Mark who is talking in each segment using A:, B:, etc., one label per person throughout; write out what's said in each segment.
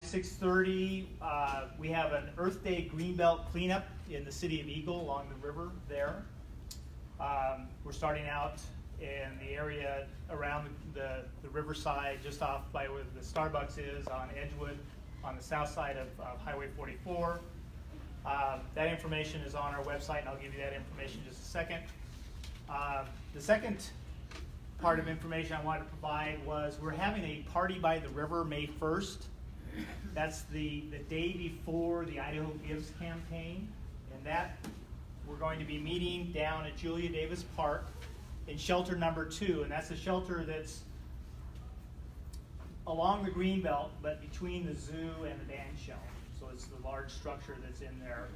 A: 6:30, we have an Earth Day Greenbelt cleanup in the city of Eagle along the river there. We're starting out in the area around the riverside, just off by where the Starbucks is on Edgewood, on the south side of Highway 44. That information is on our website, and I'll give you that information in just a second. The second part of information I wanted to provide was we're having a party by the river May 1st. That's the day before the Idaho Gives campaign, and that we're going to be meeting down at Julia Davis Park in shelter number 2, and that's the shelter that's along the greenbelt, but between the zoo and the band shell. So it's the large structure that's in there.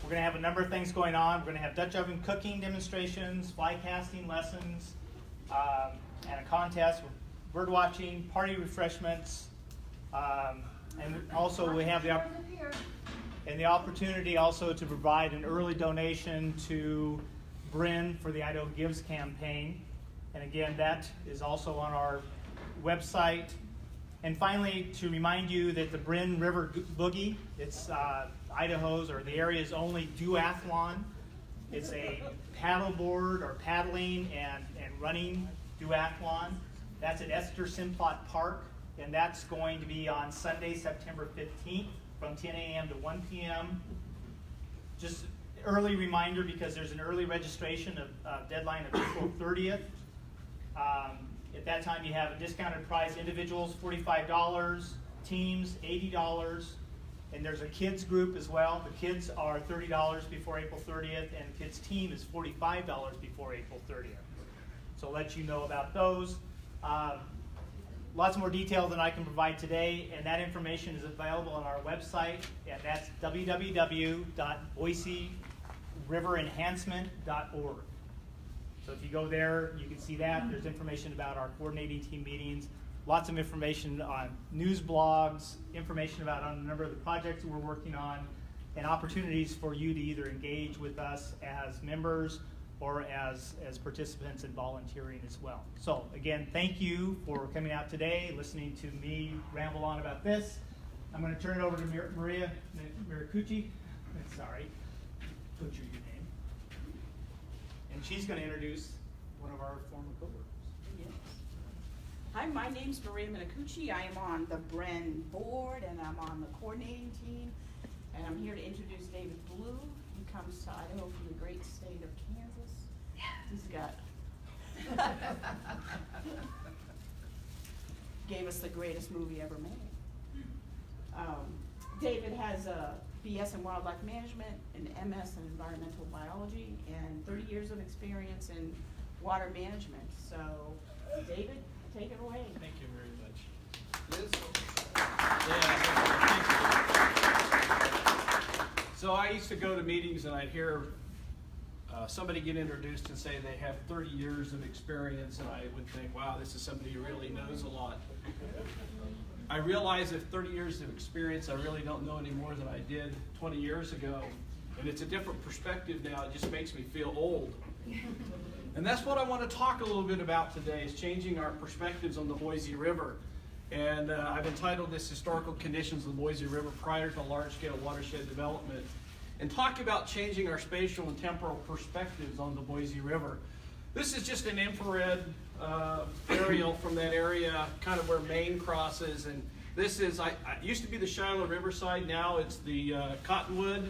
A: We're going to have a number of things going on. We're going to have Dutch oven cooking demonstrations, fly casting lessons, and a contest with bird watching, party refreshments, and also we have the opportunity also to provide an early donation to Bryn for the Idaho Gives campaign. And again, that is also on our website. And finally, to remind you that the Bryn River Boogie, it's Idaho's or the area's only duathlon. It's a paddleboard or paddling and running duathlon. That's at Esther Simplot Park, and that's going to be on Sunday, September 15th from 10 a.m. to 1 p.m. Just early reminder because there's an early registration deadline of April 30th. At that time, you have a discounted price. Individuals, $45. Teams, $80. And there's a kids group as well. The kids are $30 before April 30th, and the kids team is $45 before April 30th. So I'll let you know about those. Lots more detail than I can provide today, and that information is available on our website, and that's www.boiseriverinhancement.org. So if you go there, you can see that. There's information about our coordinating team meetings, lots of information on news blogs, information about a number of the projects we're working on, and opportunities for you to either engage with us as members or as participants and volunteering as well. So again, thank you for coming out today, listening to me ramble on about this. I'm going to turn it over to Maria Miracucci. Sorry, butchered your name. And she's going to introduce one of our former coworkers.
B: Yes. Hi, my name's Maria Miracucci. I am on the Bren board, and I'm on the coordinating team. And I'm here to introduce David Blue. He comes to Idaho from the great state of Kansas. He's got gave us the greatest movie ever made. David has a BS in wildlife management, an MS in environmental biology, and 30 years of experience in water management. So, David, take it away.
C: Thank you very much.
D: Liz?
C: So I used to go to meetings and I'd hear somebody get introduced and say they have 30 years of experience, and I would think, wow, this is somebody who really knows a lot. I realize if 30 years of experience, I really don't know any more than I did 20 years ago. And it's a different perspective now. It just makes me feel old. And that's what I want to talk a little bit about today, is changing our perspectives on the Boise River. And I've entitled this Historical Conditions of the Boise River Prior to Large-Scale Watershed Development, and talk about changing our spatial and temporal perspectives on the Boise River. This is just an infrared aerial from that area, kind of where Maine crosses. And this is, it used to be the Shiloh Riverside, now it's the Cottonwood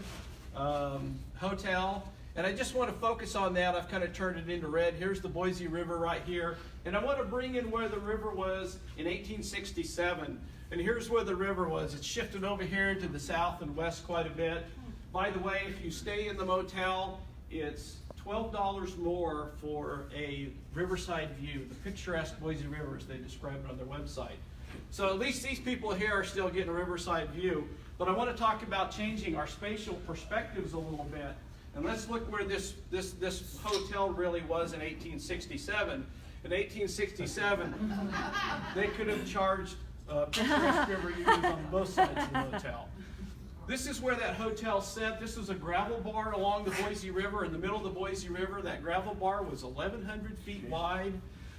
C: Hotel. And I just want to focus on that. I've kind of turned it into red. Here's the Boise River right here. And I want to bring in where the river was in 1867. And here's where the river was. It's shifted over here to the south and west quite a bit. By the way, if you stay in the motel, it's $12 more for a riverside view, the picturesque Boise River as they describe it on their website. So at least these people here are still getting a riverside view. But I want to talk about changing our spatial perspectives a little bit. And let's look where this hotel really was in 1867. In 1867, they could have charged picturesque river users on both sides of the motel. This is where that hotel sat. This was a gravel bar along the Boise River. In the middle of the Boise River, that gravel bar was 1,100 feet wide.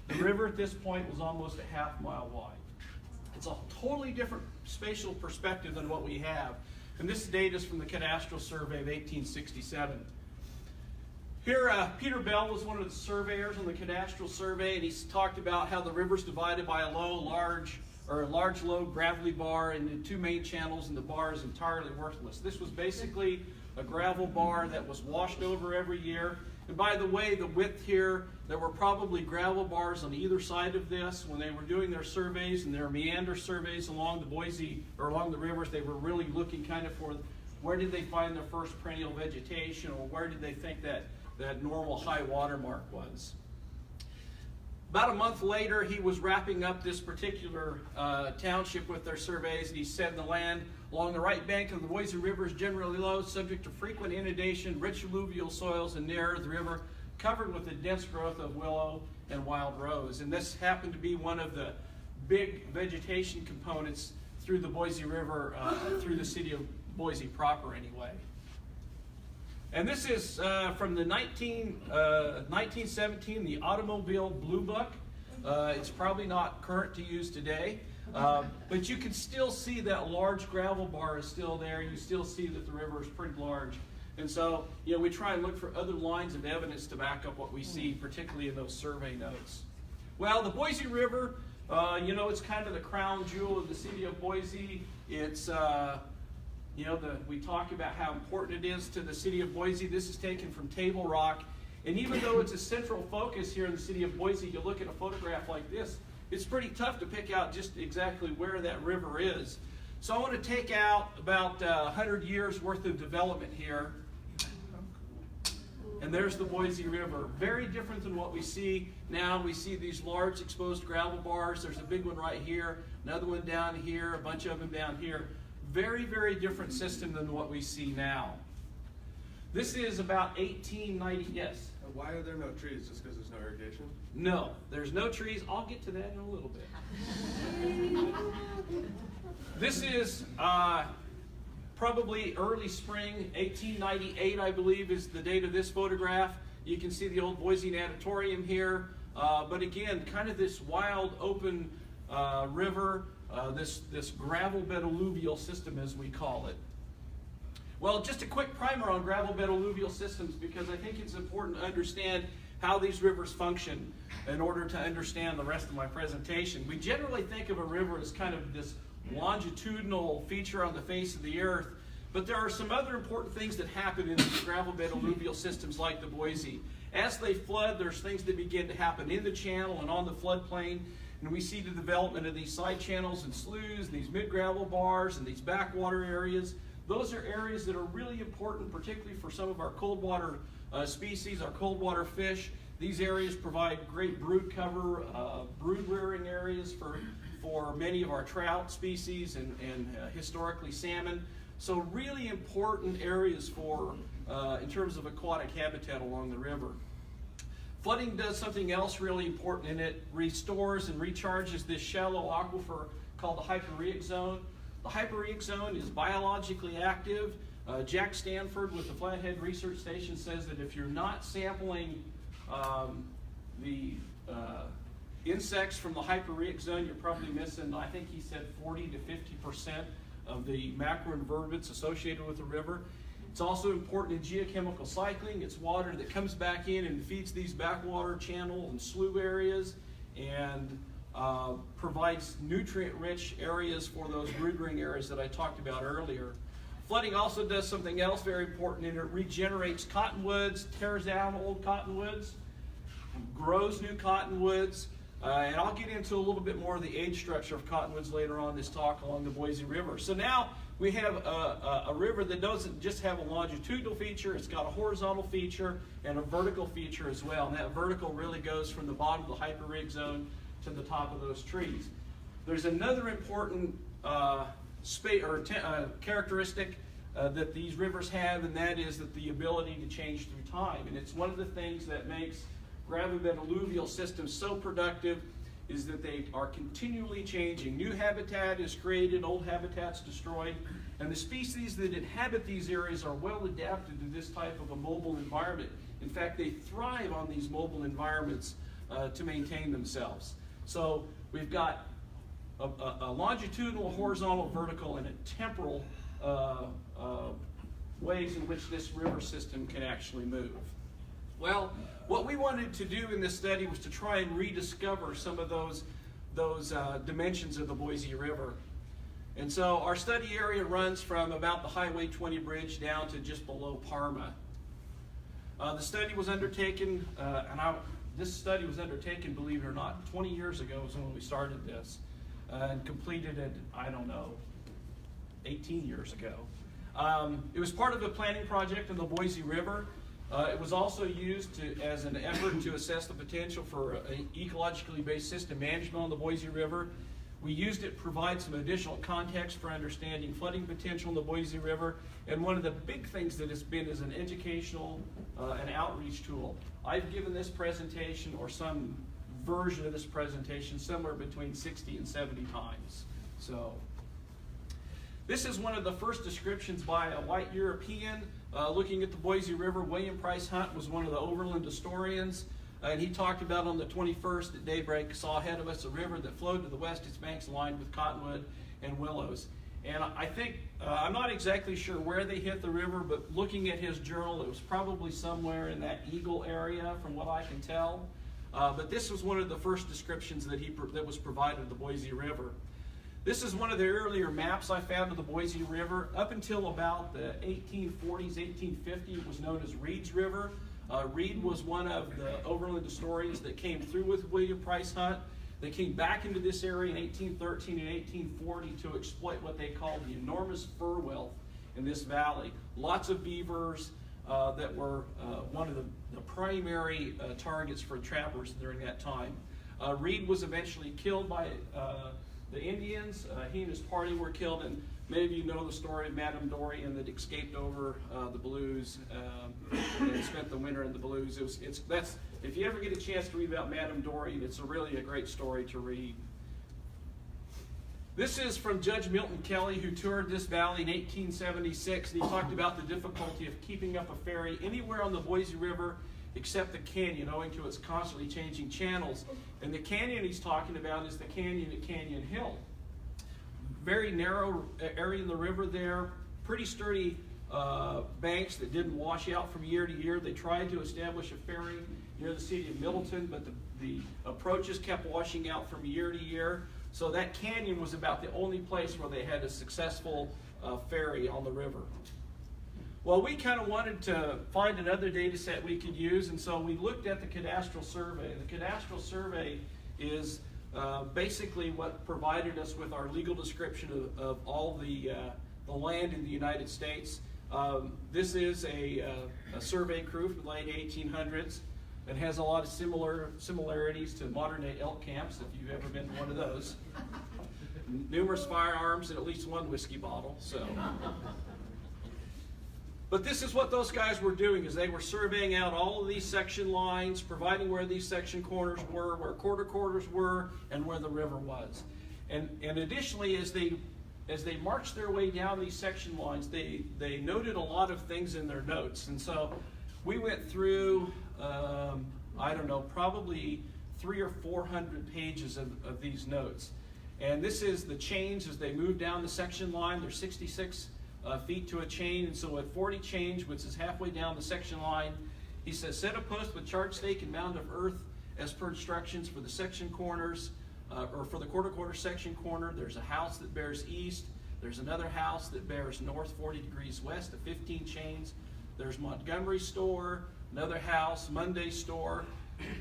C: The river at this point was almost a half mile wide. It's a totally different spatial perspective than what we have. And this data is from the cadastral survey of 1867. Here, Peter Bell was one of the surveyors on the cadastral survey, and he's talked about how the river's divided by a large, low, gravelly bar into two main channels, and the bar is entirely worthless. This was basically a gravel bar that was washed over every year. And by the way, the width here, there were probably gravel bars on either side of this. When they were doing their surveys and their meander surveys along the Boise, or along the rivers, they were really looking kind of for where did they find their first perennial vegetation, or where did they think that normal high water mark was. About a month later, he was wrapping up this particular township with their surveys, and he said the land along the right bank of the Boise River is generally low, subject to frequent inundation, rich alluvial soils, and near the river, covered with a dense growth of willow and wild rose. And this happened to be one of the big vegetation components through the Boise River, through the city of Boise proper anyway. And this is from the 1917, the Automobile Blue Book. It's probably not current to use today, but you can still see that large gravel bar is still there. You still see that the river is pretty large. And so, you know, we try and look for other lines of evidence to back up what we see, particularly in those survey notes. Well, the Boise River, you know, it's kind of the crown jewel of the city of Boise. It's you know, we talk about how important it is to the city of Boise. This is taken from Table Rock. And even though it's a central focus here in the city of Boise, you look at a photograph like this, it's pretty tough to pick out just exactly where that river is. So I want to take out about 100 years worth of development here. And there's the Boise River. Very different than what we see now. We see these large exposed gravel bars. There's a big one right here, another one down here, a bunch of them down here. Very, very different system than what we see now. This is about 1890, yes?
D: Why are there no trees? Just because there's no irrigation?
C: No, there's no trees. I'll get to that in a little bit. This is probably early spring, 1898, I believe, is the date of this photograph. You can see the old Boise Natatorium here. But again, kind of this wild, open river. This gravel bed alluvial system, as we call it. Well, just a quick primer on gravel bed alluvial systems, because I think it's important to understand how these rivers function in order to understand the rest of my presentation. We generally think of a river as kind of this longitudinal feature on the face of the earth, but there are some other important things that happen in these gravel bed alluvial systems like the Boise. As they flood, there's things that begin to happen in the channel and on the floodplain. And we see the development of these side channels and sloughs, and these mid-gravel bars, and these backwater areas. Those are areas that are really important, particularly for some of our cold water species, our cold water fish. These areas provide great brood cover, brood rearing areas for many of our trout species and historically salmon. So really important areas for, in terms of aquatic habitat along the river. Flooding does something else really important, and it restores and recharges this shallow aquifer called the hyporheic zone. The hyporheic zone is biologically active. Jack Stanford with the Flathead Research Station says that if you're not sampling the insects from the hyporheic zone, you're probably missing, I think he said 40 to 50% of the macroinvertebrates associated with the river. It's also important in geochemical cycling. It's water that comes back in and feeds these backwater channel and slough areas, and provides nutrient-rich areas for those brood-rearing areas that I talked about earlier. Flooding also does something else very important, and it regenerates cottonwoods, tears down old cottonwoods, grows new cottonwoods, and I'll get into a little bit more of the age structure of cottonwoods later on in this talk along the Boise River. So now we have a river that doesn't just have a longitudinal feature, it's got a horizontal feature and a vertical feature as well. And that vertical really goes from the bottom of the hyporheic zone to the top of those trees. There's another important characteristic that these rivers have, and that is that the ability to change through time. And it's one of the things that makes gravel bed alluvial systems so productive, is that they are continually changing. New habitat is created, old habitat's destroyed, and the species that inhabit these areas are well adapted to this type of a mobile environment. In fact, they thrive on these mobile environments to maintain themselves. So we've got a longitudinal, horizontal, vertical, and a temporal ways in which this river system can actually move. Well, what we wanted to do in this study was to try and rediscover some of those dimensions of the Boise River. And so our study area runs from about the Highway 20 bridge down to just below Parma. The study was undertaken, this study was undertaken, believe it or not, 20 years ago is when we started this, and completed it, I don't know, 18 years ago. It was part of a planning project in the Boise River. It was also used as an effort to assess the potential for an ecologically based system management on the Boise River. We used it to provide some additional context for understanding flooding potential in the Boise River. And one of the big things that it's been is an educational and outreach tool. I've given this presentation, or some version of this presentation, somewhere between 60 and 70 times. So this is one of the first descriptions by a white European looking at the Boise River. William Price Hunt was one of the overland historians, and he talked about on the 21st at daybreak, saw ahead of us a river that flowed to the west, its banks lined with cottonwood and willows. And I think, I'm not exactly sure where they hit the river, but looking at his journal, it was probably somewhere in that Eagle area from what I can tell. But this was one of the first descriptions that was provided of the Boise River. This is one of the earlier maps I found of the Boise River. Up until about the 1840s, 1850, it was known as Reed's River. Reed was one of the overland historians that came through with William Price Hunt. They came back into this area in 1813 and 1840 to exploit what they called the enormous fur wealth in this valley. Lots of beavers that were one of the primary targets for trappers during that time. Reed was eventually killed by the Indians. He and his party were killed, and many of you know the story of Madame Dorian that escaped over the Blues and spent the winter in the Blues. If you ever get a chance to read about Madame Dorian, it's really a great story to read. This is from Judge Milton Kelly, who toured this valley in 1876, and he talked about the difficulty of keeping up a ferry anywhere on the Boise River except the canyon, owing to its constantly changing channels. And the canyon he's talking about is the canyon at Canyon Hill. Very narrow area in the river there, pretty sturdy banks that didn't wash out from year to year. They tried to establish a ferry near the city of Middleton, but the approaches kept washing out from year to year. So that canyon was about the only place where they had a successful ferry on the river. Well, we kind of wanted to find another data set we could use, and so we looked at the cadastral survey. The cadastral survey is basically what provided us with our legal description of all the land in the United States. This is a survey crew from the late 1800s. It has a lot of similarities to modern-day elk camps, if you've ever been to one of those. Numerous firearms and at least one whiskey bottle. So. But this is what those guys were doing, is they were surveying out all of these section lines, providing where these section corners were, where quarter quarters were, and where the river was. And additionally, as they marched their way down these section lines, they noted a lot of things in their notes. And so we went through, I don't know, probably 300 or 400 pages of these notes. And this is the chains as they move down the section line. There's 66 feet to a chain, and so at 40 chains, which is halfway down the section line, he says, set a post with chart stake and mound of earth as per instructions for the section corners, or for the quarter section corner. There's a house that bears east. There's another house that bears north 40 degrees west at 15 chains. There's Montgomery store, another house, Monday store.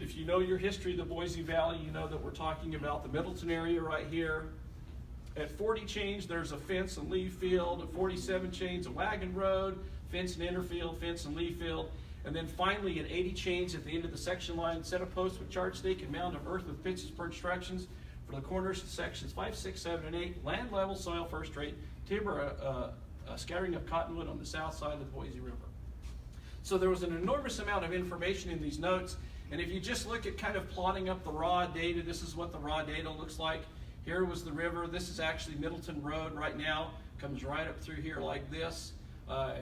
C: If you know your history of the Boise Valley, you know that we're talking about the Middleton area right here. At 40 chains, there's a fence and leaf field. At 47 chains, a wagon road, fence and interfield, fence and leaf field. And then finally, at 80 chains at the end of the section line, set a post with chart stake and mound of earth with pitches per instructions for the corners to sections 5, 6, 7, and 8. Land level, soil first rate, timber, a scattering of cottonwood on the south side of the Boise River. So there was an enormous amount of information in these notes. And if you just look at kind of plotting up the raw data, this is what the raw data looks like. Here was the river. This is actually Middleton Road right now. Comes right up through here like this.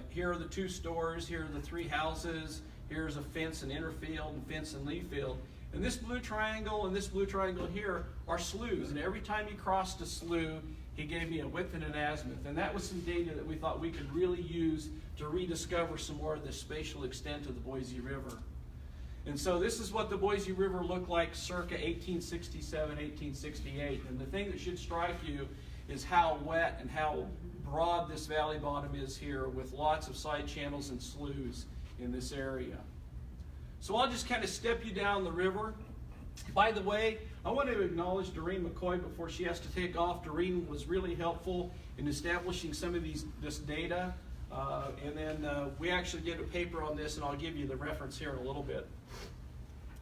C: Here are the 2 stores. Here are the 3 houses. Here's a fence and interfield and fence and leaf field. And this blue triangle and this blue triangle here are sloughs. And every time he crossed a slough, he gave me a width and an azimuth. And that was some data that we thought we could really use to rediscover some more of the spatial extent of the Boise River. And so this is what the Boise River looked like circa 1867, 1868. And the thing that should strike you is how wet and how broad this valley bottom is here, with lots of side channels and sloughs in this area. So I'll just kind of step you down the river. By the way, I want to acknowledge Doreen McCoy before she has to take off. Doreen was really helpful in establishing some of this data. And then we actually did a paper on this, and I'll give you the reference here in a little bit.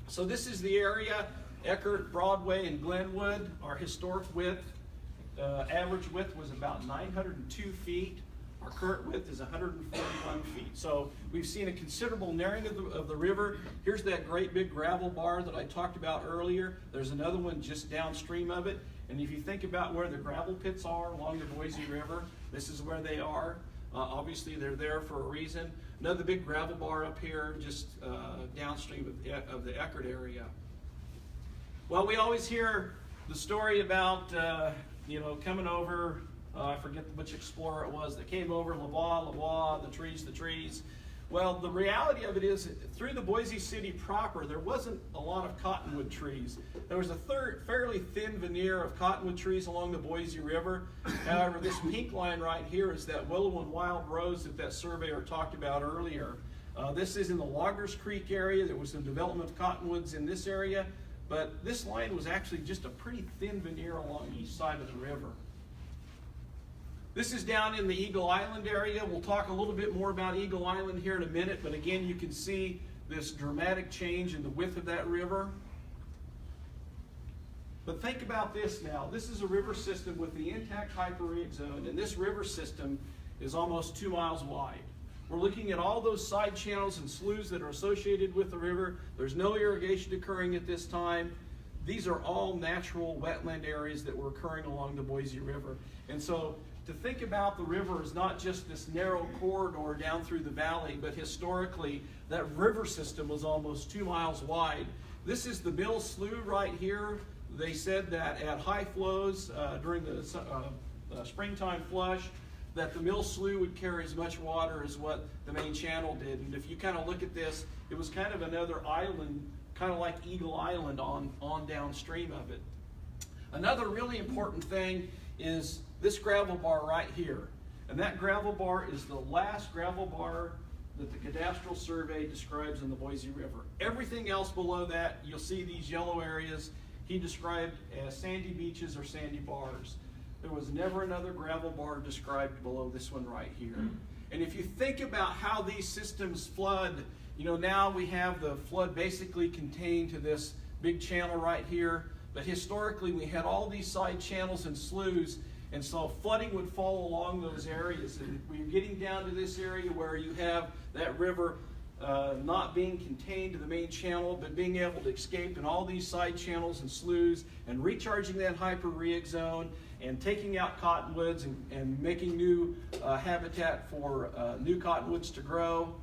C: So this is the area, Eckert, Broadway, and Glenwood. Our historic width, average width was about 902 feet. Our current width is 141 feet. So we've seen a considerable narrowing of the river. Here's that great big gravel bar that I talked about earlier. There's another one just downstream of it. And if you think about where the gravel pits are along the Boise River, this is where they are. Obviously, they're there for a reason. Another big gravel bar up here, just downstream of the Eckert area. Well, we always hear the story about, coming over, I forget which explorer it was that came over, Lavoie, the trees. Well, the reality of it is, through the Boise City proper, there wasn't a lot of cottonwood trees. There was a fairly thin veneer of cottonwood trees along the Boise River. However, this pink line right here is that willow and wild rose that surveyor talked about earlier. This is in the Loggers Creek area. There was some development of cottonwoods in this area, but this line was actually just a pretty thin veneer along each side of the river. This is down in the Eagle Island area. We'll talk a little bit more about Eagle Island here in a minute, but again, you can see this dramatic change in the width of that river. But think about this now. This is a river system with the intact hyporheic zone, and this river system is almost 2 miles wide. We're looking at all those side channels and sloughs that are associated with the river. There's no irrigation occurring at this time. These are all natural wetland areas that were occurring along the Boise River. And so to think about the river as not just this narrow corridor down through the valley, but historically that river system was almost 2 miles wide. This is the Mill Slough right here. They said that at high flows during the springtime flush, that the Mill Slough would carry as much water as what the main channel did. And if you kind of look at this, it was kind of another island, kind of like Eagle Island on downstream of it. Another really important thing is this gravel bar right here. And that gravel bar is the last gravel bar that the cadastral survey describes in the Boise River. Everything else below that, you'll see these yellow areas he described as sandy beaches or sandy bars. There was never another gravel bar described below this one right here. And if you think about how these systems flood, now we have the flood basically contained to this big channel right here. But historically, we had all these side channels and sloughs, and so flooding would fall along those areas. And we're getting down to this area where you have that river not being contained to the main channel, but being able to escape in all these side channels and sloughs and recharging that hyporheic zone and taking out cottonwoods and making new habitat for new cottonwoods to grow.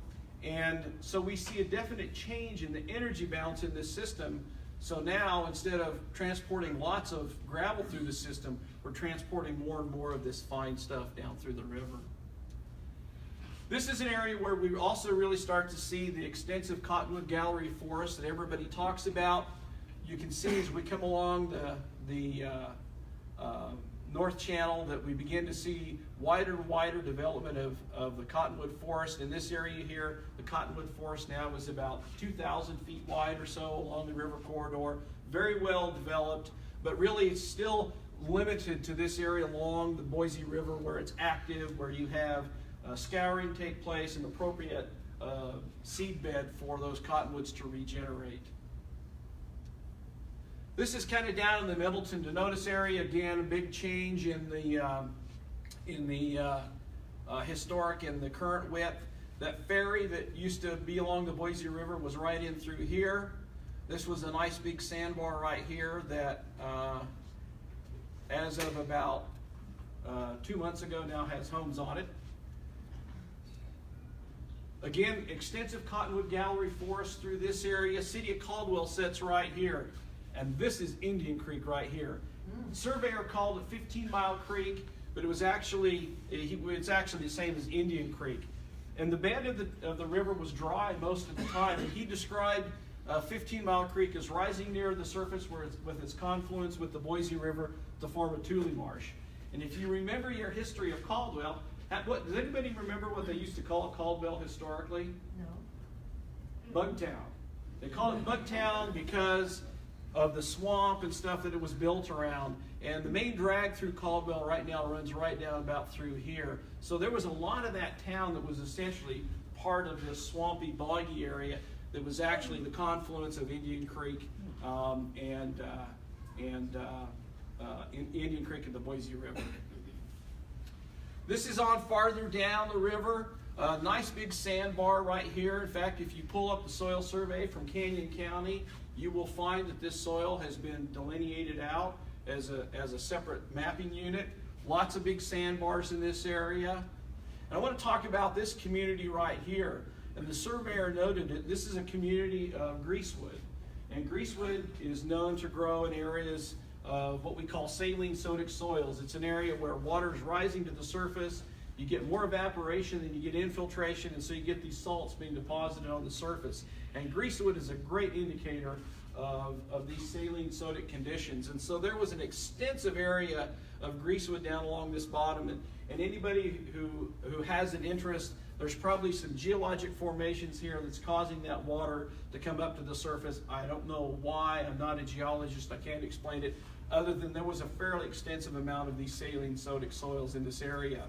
C: And so we see a definite change in the energy balance in this system. So now, instead of transporting lots of gravel through the system, we're transporting more and more of this fine stuff down through the river. This is an area where we also really start to see the extensive cottonwood gallery forest that everybody talks about. You can see as we come along the North Channel that we begin to see wider and wider development of the cottonwood forest. In this area here, the cottonwood forest now is about 2,000 feet wide or so along the river corridor. Very well developed, but really it's still limited to this area along the Boise River where it's active, where you have scouring take place and appropriate seed bed for those cottonwoods to regenerate. This is kind of down in the Middleton to Notice area. Again, a big change in the historic and the current width. That ferry that used to be along the Boise River was right in through here. This was a nice big sandbar right here that, as of about 2 months ago, now has homes on it. Again, extensive cottonwood gallery forest through this area. City of Caldwell sits right here. And this is Indian Creek right here. Surveyor called it 15 Mile Creek, but it's actually the same as Indian Creek. And the bed of the river was dry most of the time, and he described 15 Mile Creek as rising near the surface with its confluence with the Boise River to form a tule marsh. And if you remember your history of Caldwell, does anybody remember what they used to call Caldwell historically?
E: No.
C: Bugtown. They call it Bugtown because of the swamp and stuff that it was built around. And the main drag through Caldwell right now runs right down about through here. So there was a lot of that town that was essentially part of this swampy, boggy area that was actually the confluence of Indian Creek and Indian Creek and the Boise River. This is on farther down the river. Nice big sandbar right here. In fact, if you pull up the soil survey from Canyon County, you will find that this soil has been delineated out as a separate mapping unit. Lots of big sandbars in this area. And I want to talk about this community right here. And the surveyor noted it. This is a community of greasewood. And greasewood is known to grow in areas of what we call saline sodic soils. It's an area where water is rising to the surface. You get more evaporation than you get infiltration, and so you get these salts being deposited on the surface. And greasewood is a great indicator of these saline sodic conditions. And so there was an extensive area of greasewood down along this bottom. And anybody who has an interest, there's probably some geologic formations here that's causing that water to come up to the surface. I don't know why. I'm not a geologist. I can't explain it, other than there was a fairly extensive amount of these saline sodic soils in this area.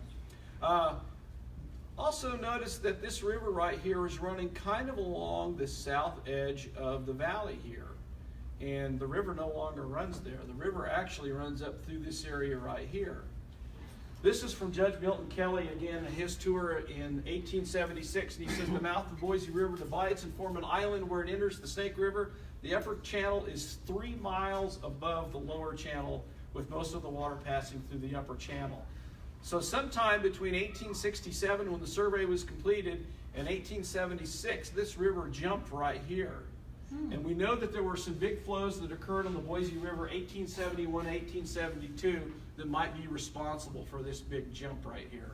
C: Also notice that this river right here is running kind of along the south edge of the valley here. And the river no longer runs there. The river actually runs up through this area right here. This is from Judge Milton Kelly, again, his tour in 1876. And he says, the mouth of the Boise River divides and forms an island where it enters the Snake River. The upper channel is 3 miles above the lower channel, with most of the water passing through the upper channel. So sometime between 1867, when the survey was completed, and 1876, this river jumped right here. And we know that there were some big flows that occurred on the Boise River 1871, 1872 that might be responsible for this big jump right here.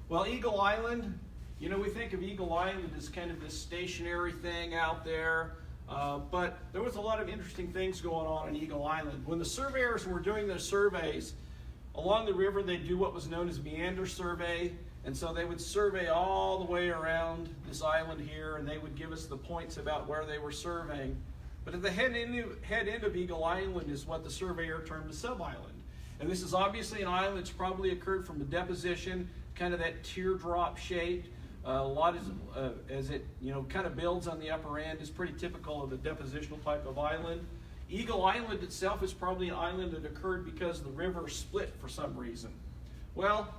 C: Well, Eagle Island, you know, we think of Eagle Island as kind of this stationary thing out there, but there was a lot of interesting things going on in Eagle Island. When the surveyors were doing their surveys along the river, they'd do what was known as meander survey. And so they would survey all the way around this island here, and they would give us the points about where they were surveying. But at the head end of Eagle Island is what the surveyor termed a sub-island. And this is obviously an island that's probably occurred from a deposition, kind of that teardrop shape. A lot as it kind of builds on the upper end is pretty typical of a depositional type of island. Eagle Island itself is probably an island that occurred because the river split for some reason. Well,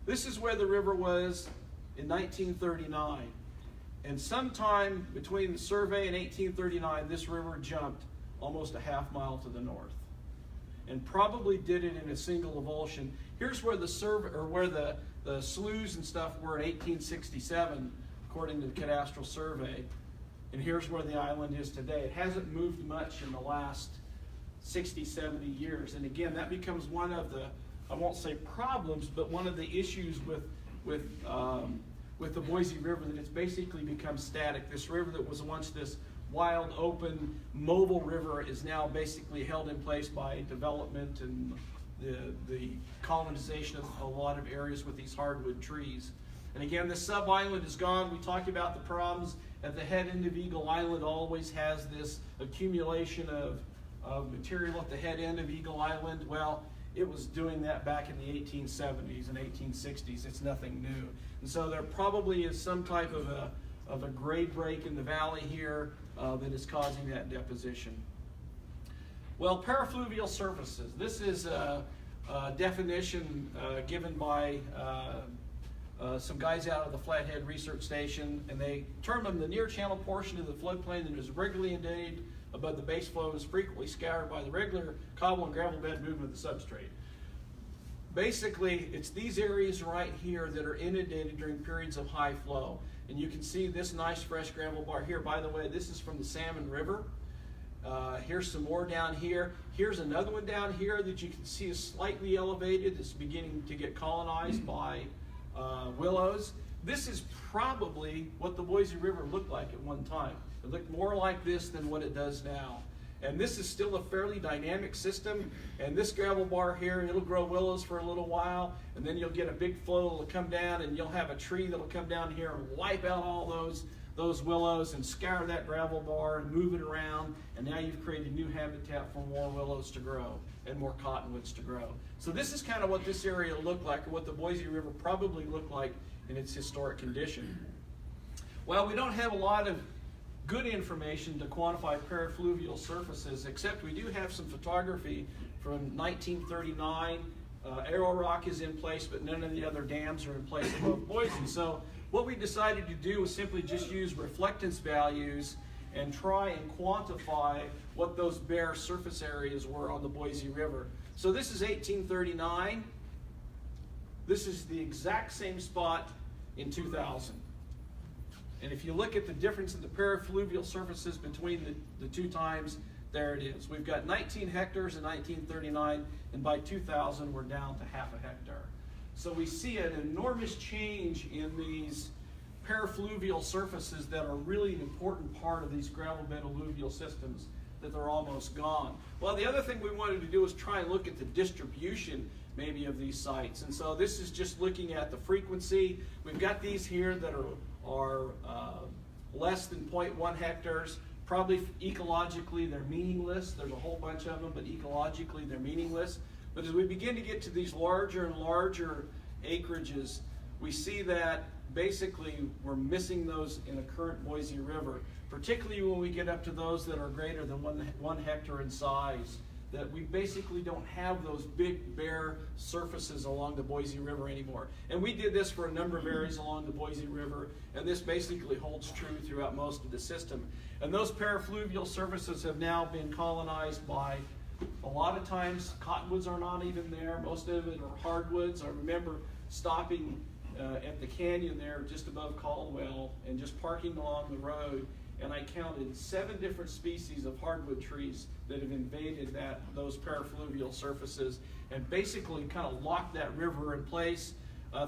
C: this is where the river was in 1939. And sometime between the survey and 1839, this river jumped almost a half mile to the north. And probably did it in a single avulsion. Here's where the sloughs and stuff were in 1867, according to the cadastral survey. And here's where the island is today. It hasn't moved much in the last 60, 70 years. And again, that becomes one of the, I won't say problems, but one of the issues with the Boise River, that it's basically become static. This river that was once this wild, open, mobile river is now basically held in place by development and the colonization of a lot of areas with these hardwood trees. And again, this sub-island is gone. We talked about the problems at the head end of Eagle Island. Always has this accumulation of material at the head end of Eagle Island. Well, it was doing that back in the 1870s and 1860s. It's nothing new. And so there probably is some type of a grade break in the valley here that is causing that deposition. Well, parafluvial surfaces. This is a definition given by some guys out of the Flathead Research Station, and they term them the near channel portion of the floodplain that is regularly inundated above the base flow and is frequently scoured by the regular cobble and gravel bed movement of the substrate. basically, it's these areas right here that are inundated during periods of high flow. And you can see this nice fresh gravel bar here. By the way, this is from the Salmon River. Here's some more down here. Here's another one down here that you can see is slightly elevated. It's beginning to get colonized by willows. This is probably what the Boise River looked like at one time. It looked more like this than what it does now. And this is still a fairly dynamic system. And this gravel bar here, it'll grow willows for a little while, and then you'll get a big flow that'll come down, and you'll have a tree that'll come down here and wipe out all those willows and scour that gravel bar and move it around, and now you've created new habitat for more willows to grow and more cottonwoods to grow. So this is kind of what this area looked like, or what the Boise River probably looked like in its historic condition. Well, we don't have a lot of good information to quantify parafluvial surfaces, except we do have some photography from 1939. Arrow Rock is in place, but none of the other dams are in place above Boise. So what we decided to do was simply just use reflectance values and try and quantify what those bare surface areas were on the Boise River. So this is 1839. This is the exact same spot in 2000. And if you look at the difference in the parafluvial surfaces between the two times, there it is. We've got 19 hectares in 1939, and by 2000 we're down to half a hectare. So we see an enormous change in these parafluvial surfaces that are really an important part of these gravel bed alluvial systems, that they're almost gone. Well, the other thing we wanted to do is try and look at the distribution maybe of these sites. And so this is just looking at the frequency. We've got these here that are less than 0.1 hectares. Probably ecologically they're meaningless. There's a whole bunch of them, but ecologically they're meaningless. But as we begin to get to these larger and larger acreages, we see that basically we're missing those in the current Boise River, particularly when we get up to those that are greater than one hectare in size, that we basically don't have those big bare surfaces along the Boise River anymore. And we did this for a number of areas along the Boise River, and this basically holds true throughout most of the system. And those parafluvial surfaces have now been colonized by, a lot of times, cottonwoods are not even there. Most of it are hardwoods. I remember stopping at the canyon there just above Caldwell and just parking along the road, and I counted 7 different species of hardwood trees that have invaded those parafluvial surfaces and basically kind of locked that river in place.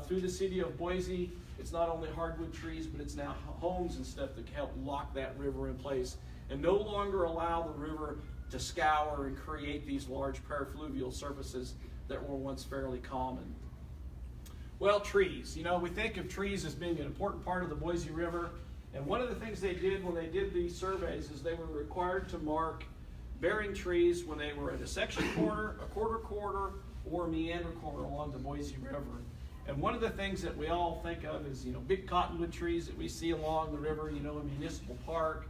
C: Through the city of Boise, it's not only hardwood trees, but it's now homes and stuff that help lock that river in place and no longer allow the river to scour and create these large parafluvial surfaces that were once fairly common. Well, trees. You know, we think of trees as being an important part of the Boise River. And one of the things they did when they did these surveys is they were required to mark bearing trees when they were at a section corner, a quarter corner, or a meander corner along the Boise River. And one of the things that we all think of is, you know, big cottonwood trees that we see along the river, you know, in Municipal Park.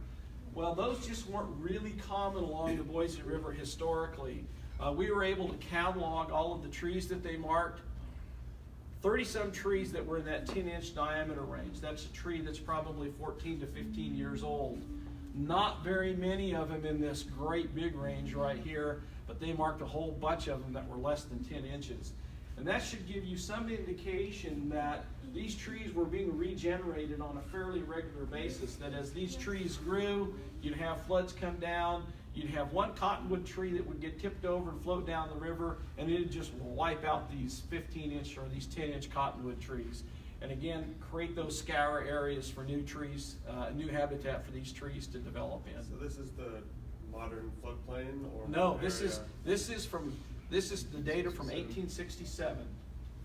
C: Well, those just weren't really common along the Boise River historically. We were able to catalog all of the trees that they marked. 30-some trees that were in that 10-inch diameter range. That's a tree that's probably 14 to 15 years old. Not very many of them in this great big range right here, but they marked a whole bunch of them that were less than 10 inches. And that should give you some indication that these trees were being regenerated on a fairly regular basis, that as these trees grew, you'd have floods come down, you'd have one cottonwood tree that would get tipped over and float down the river, and it'd just wipe out these 15-inch or these 10-inch cottonwood trees. And again, create those scour areas for new trees, new habitat for these trees to develop in.
D: So this is the modern floodplain, or
C: no? This is the data from 1867.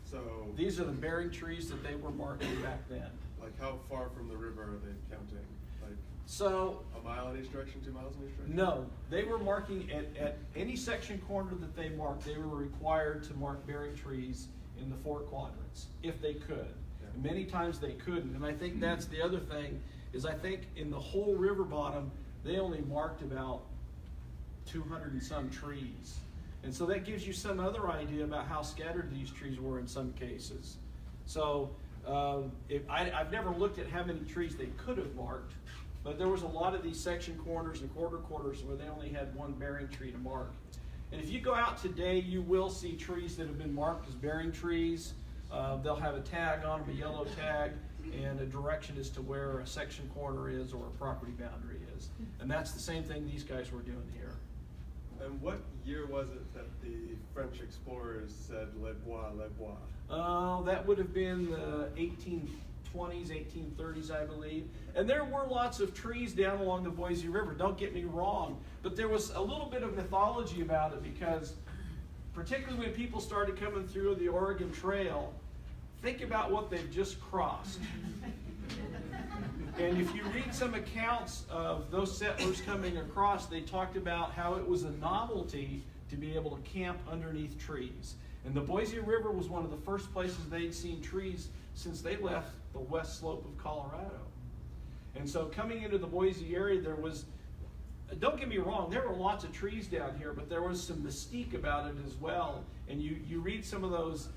D: So
C: these are the bearing trees that they were marking back then.
D: like how far from the river are they counting? Like
C: So
D: a mile in each direction, 2 miles in each direction?
C: no, they were marking at any section corner that they marked, they were required to mark bearing trees in the 4 quadrants, if they could.
D: Yeah.
C: And many times they couldn't, and I think that's the other thing, is I think in the whole river bottom, they only marked about 200 and some trees. And so that gives you some other idea about how scattered these trees were in some cases. So I've never looked at how many trees they could have marked, but there was a lot of these section corners and quarter quarters where they only had one bearing tree to mark. And if you go out today, you will see trees that have been marked as bearing trees. They'll have a tag on them, a yellow tag, and a direction as to where a section corner is or a property boundary is. And that's the same thing these guys were doing here.
D: And what year was it that the French explorers said "Les bois, les bois"?
C: That would have been the 1820s, 1830s, I believe. And there were lots of trees down along the Boise River, don't get me wrong. But there was a little bit of mythology about it because, particularly when people started coming through the Oregon Trail, think about what they've just crossed. And if you read some accounts of those settlers coming across, they talked about how it was a novelty to be able to camp underneath trees. And the Boise River was one of the first places they'd seen trees since they left the west slope of Colorado. And so coming into the Boise area, there was, don't get me wrong, there were lots of trees down here, but there was some mystique about it as well. And you read some of those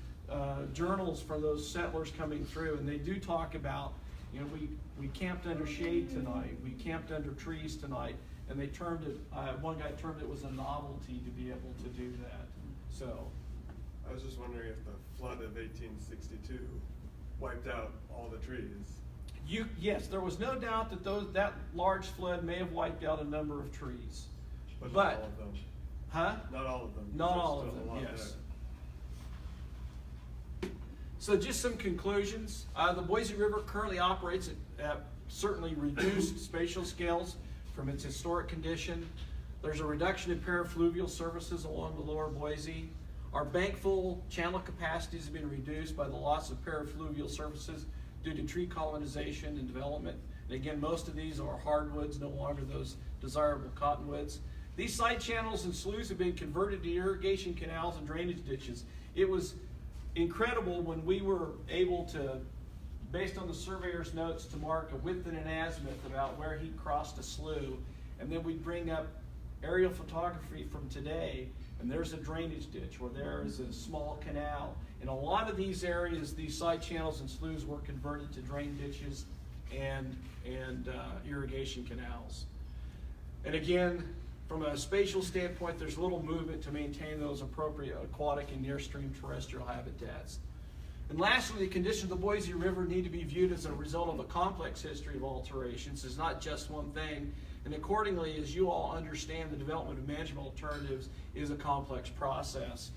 C: journals for those settlers coming through, and they do talk about, you know, we camped under shade tonight, we camped under trees tonight, and they termed it, one guy termed it was a novelty to be able to do that. So
D: I was just wondering if the flood of 1862 wiped out all the trees.
C: yes, there was no doubt that that large flood may have wiped out a number of trees.
D: But not all of them.
C: Huh?
D: Not all of them.
C: Not
D: There's
C: all of
D: still a
C: them,
D: lot
C: yes.
D: there.
C: So just some conclusions. The Boise River currently operates at certainly reduced spatial scales from its historic condition. There's a reduction in parafluvial surfaces along the lower Boise. Our bankful channel capacities have been reduced by the loss of parafluvial surfaces due to tree colonization and development. And again, most of these are hardwoods, no longer those desirable cottonwoods. These side channels and sloughs have been converted to irrigation canals and drainage ditches. It was incredible when we were able to, based on the surveyor's notes, to mark a width and an azimuth about where he crossed a slough, and then we'd bring up aerial photography from today, and there's a drainage ditch, or there is a small canal. In a lot of these areas, these side channels and sloughs were converted to drain ditches and irrigation canals. And again, from a spatial standpoint, there's little movement to maintain those appropriate aquatic and near-stream terrestrial habitats. And lastly, the conditions of the Boise River need to be viewed as a result of a complex history of alterations. It's not just one thing. And accordingly, as you all understand, the development of management alternatives is a complex process.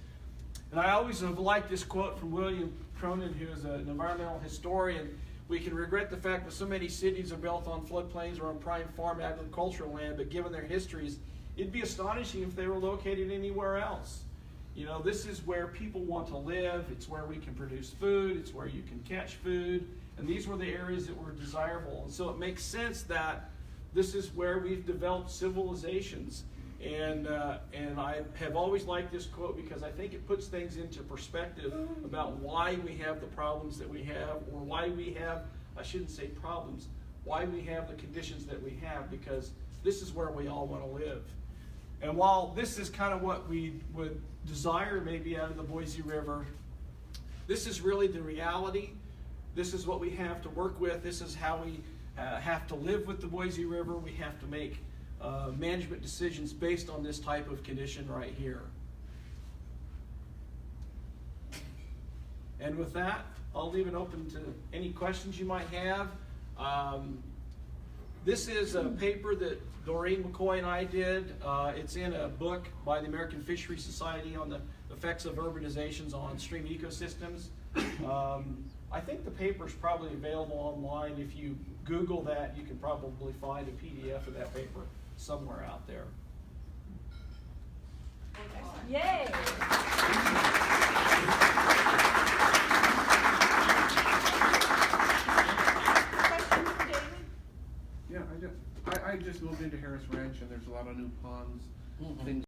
C: And I always have liked this quote from William Cronin, who is an environmental historian. We can regret the fact that so many cities are built on floodplains or on prime farm agricultural land, but given their histories, it'd be astonishing if they were located anywhere else. You know, this is where people want to live. It's where we can produce food. It's where you can catch food. And these were the areas that were desirable. And so it makes sense that this is where we've developed civilizations. And I have always liked this quote because I think it puts things into perspective about why we have the problems that we have, or why we have, I shouldn't say problems, why we have the conditions that we have, because this is where we all want to live. And while this is kind of what we would desire maybe out of the Boise River, this is really the reality. This is what we have to work with. This is how we have to live with the Boise River. We have to make management decisions based on this type of condition right here. And with that, I'll leave it open to any questions you might have. This is a paper that Doreen McCoy and I did. It's in a book by the American Fishery Society on the effects of urbanizations on stream ecosystems. I think the paper is probably available online. If you Google that, you can probably find a PDF of that paper somewhere out there.
F: Yay!
B: Questions for David?
G: Yeah, I just moved into Harris Ranch and there's a lot of new ponds, things